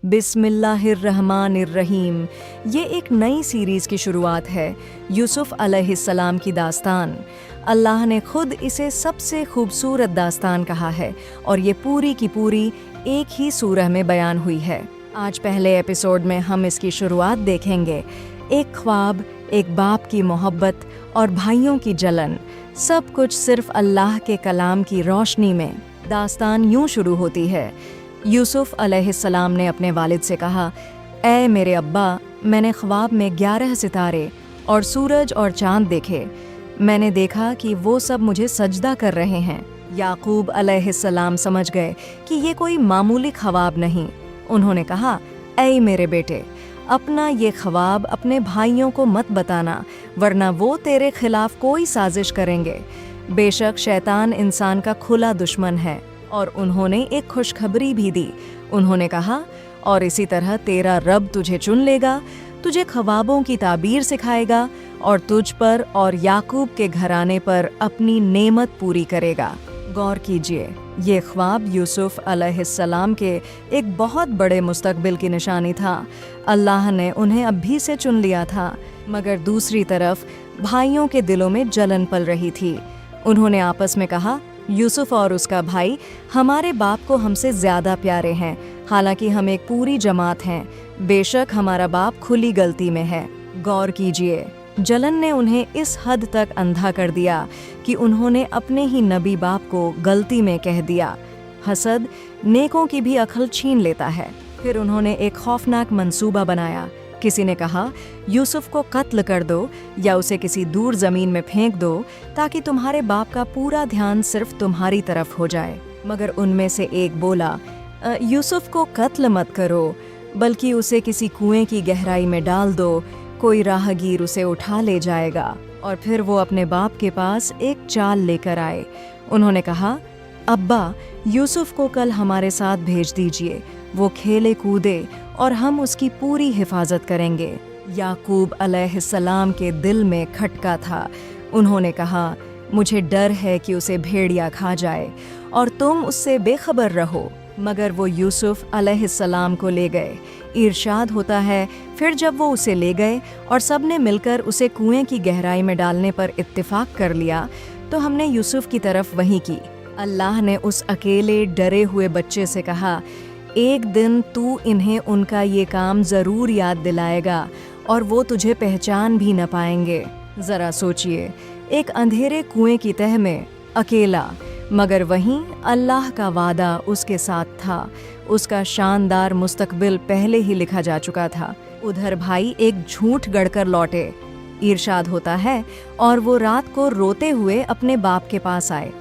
बिस्मिल्लाहिर्रहमानिर्रहीम। ये एक नई सीरीज़ की शुरुआत है, यूसुफ अलैहिस्सलाम की दास्तान। अल्लाह ने खुद इसे सबसे खूबसूरत दास्तान कहा है और ये पूरी की पूरी एक ही सूरह में बयान हुई है। आज पहले एपिसोड में हम इसकी शुरुआत देखेंगे। एक ख्वाब, एक बाप की मोहब्बत और भाइयों की जलन, सब कुछ सिर्फ अल्लाह के कलाम की रोशनी में। दास्तान यूं शुरू होती है। यूसुफ अलैहिस्सलाम ने अपने वालिद से कहा, ऐ मेरे अब्बा, मैंने ख्वाब में 11 सितारे और सूरज और चांद देखे। मैंने देखा कि वो सब मुझे सजदा कर रहे हैं। याकूब अलैहिस्सलाम समझ गए कि ये कोई मामूली ख्वाब नहीं। उन्होंने कहा, ऐ मेरे बेटे, अपना ये ख्वाब अपने भाइयों को मत बताना, वरना वो तेरे खिलाफ कोई साजिश करेंगे। बेशक शैतान इंसान का खुला दुश्मन है। और उन्होंने एक खुशखबरी भी दी। उन्होंने कहा, और इसी तरह तेरा रब तुझे चुन लेगा, तुझे ख्वाबों की ताबीर सिखाएगा और तुझ पर और याकूब के घराने पर अपनी नेमत पूरी करेगा। गौर कीजिए, ये ख्वाब यूसुफ अलैहिस्सलाम के एक बहुत बड़े मुस्तकबिल की निशानी था। अल्लाह ने उन्हें अभी से चुन लिया था, मगर दूसरी तरफ भाइयों के दिलों में जलन पल रही थी। उन्होंने आपस में कहा, यूसुफ और उसका भाई हमारे बाप को हमसे ज़्यादा प्यारे हैं, हालांकि हम एक पूरी जमात हैं। बेशक हमारा बाप खुली गलती में है। गौर कीजिए, जलन ने उन्हें इस हद तक अंधा कर दिया कि उन्होंने अपने ही नबी बाप को गलती में कह दिया। हसद नेकों की भी अक्ल छीन लेता है। फिर उन्होंने एक खौफनाक मंसूबा बनाया। किसी ने कहा, यूसुफ को कत्ल कर दो या उसे किसी दूर ज़मीन में फेंक दो ताकि तुम्हारे बाप का पूरा ध्यान सिर्फ तुम्हारी तरफ हो जाए। मगर उनमें से एक बोला, यूसुफ को कत्ल मत करो, बल्कि उसे किसी कुएं की गहराई में डाल दो, कोई राहगीर उसे उठा ले जाएगा। और फिर वो अपने बाप के पास एक चाल लेकर आए। उन्होंने कहा, अब्बा, यूसुफ को कल हमारे साथ भेज दीजिए, वो खेले कूदे और हम उसकी पूरी हिफाजत करेंगे। याकूब अलैहिस्सलाम के दिल में खटका था। उन्होंने कहा, मुझे डर है कि उसे भेड़िया खा जाए और तुम उससे बेखबर रहो। मगर वो यूसुफ अलैहिस्सलाम को ले गए। इरशाद होता है, फिर जब वो उसे ले गए और सब ने मिलकर उसे कुएं की गहराई में डालने पर इत्तेफाक कर लिया, तो हमने यूसुफ की तरफ वही की। अल्लाह ने उस अकेले डरे हुए बच्चे से कहा, एक दिन तू इन्हें उनका ये काम ज़रूर याद दिलाएगा और वो तुझे पहचान भी न पाएंगे। ज़रा सोचिए, एक अंधेरे कुएं की तह में अकेला, मगर वहीं अल्लाह का वादा उसके साथ था। उसका शानदार मुस्तकबिल पहले ही लिखा जा चुका था। उधर भाई एक झूठ गढ़कर लौटे। इरशाद होता है, और वो रात को रोते हुए अपने बाप के पास आए।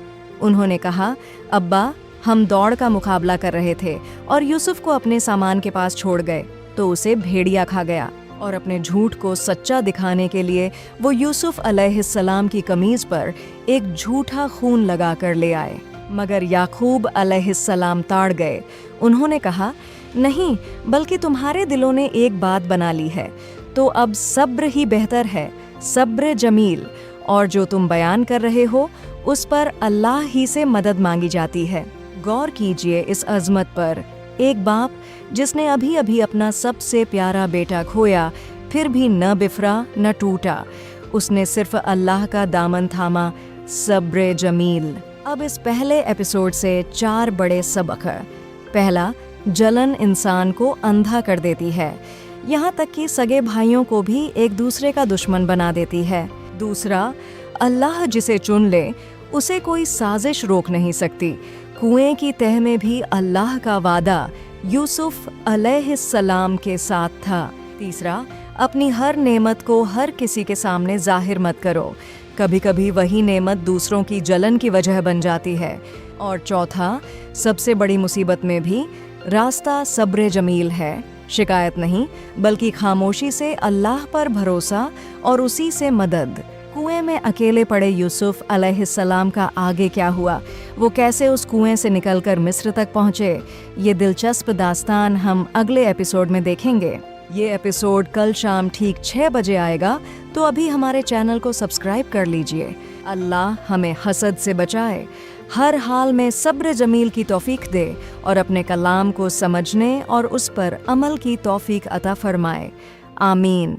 उन्होंने कहा, अब्बा, हम दौड़ का मुकाबला कर रहे थे और यूसुफ को अपने सामान के पास छोड़ गए तो उसे भेड़िया खा गया। और अपने झूठ को सच्चा दिखाने के लिए वो यूसुफ अलैहिस्सलाम की कमीज़ पर एक झूठा खून लगा कर ले आए। मगर याकूब अलैहिस्सलाम ताड़ गए। उन्होंने कहा, नहीं, बल्कि तुम्हारे दिलों ने एक बात बना ली है, तो अब सब्र ही बेहतर है, सब्र जमील। और जो तुम बयान कर रहे हो उस पर अल्लाह ही से मदद मांगी जाती है। गौर कीजिए इस अजमत पर। एक बाप जिसने अभी अभी अपना सबसे प्यारा बेटा खोया, फिर भी न बिफरा न टूटा। उसने सिर्फ अल्लाह का दामन थामा, सब्र जमील। अब इस पहले एपिसोड से 4 बड़े सबक हैं। पहला, जलन इंसान को अंधा कर देती है, यहाँ तक कि सगे भाइयों को भी एक दूसरे का दुश्मन बना देती है। दूसरा, अल्लाह जिसे चुन ले उसे कोई साजिश रोक नहीं सकती। कुएं की तह में भी अल्लाह का वादा यूसुफ अलैहिस्सलाम के साथ था। तीसरा, अपनी हर नेमत को हर किसी के सामने जाहिर मत करो, कभी कभी वही नेमत दूसरों की जलन की वजह बन जाती है। और चौथा, सबसे बड़ी मुसीबत में भी रास्ता सब्र जमील है, शिकायत नहीं बल्कि खामोशी से अल्लाह पर भरोसा और उसी से मदद। कुएं में अकेले पड़े यूसुफ अलैहिस्सलाम का आगे क्या हुआ, वो कैसे उस कुएं से निकलकर मिस्र तक पहुँचे, ये दिलचस्प दास्तान हम अगले एपिसोड में देखेंगे। ये एपिसोड कल शाम ठीक 6 बजे आएगा, तो अभी हमारे चैनल को सब्सक्राइब कर लीजिए। अल्लाह हमें हसद से बचाए। ہر حال میں صبر جمیل کی توفیق دے اور اپنے کلام کو سمجھنے اور اس پر عمل کی توفیق عطا فرمائے۔ آمین۔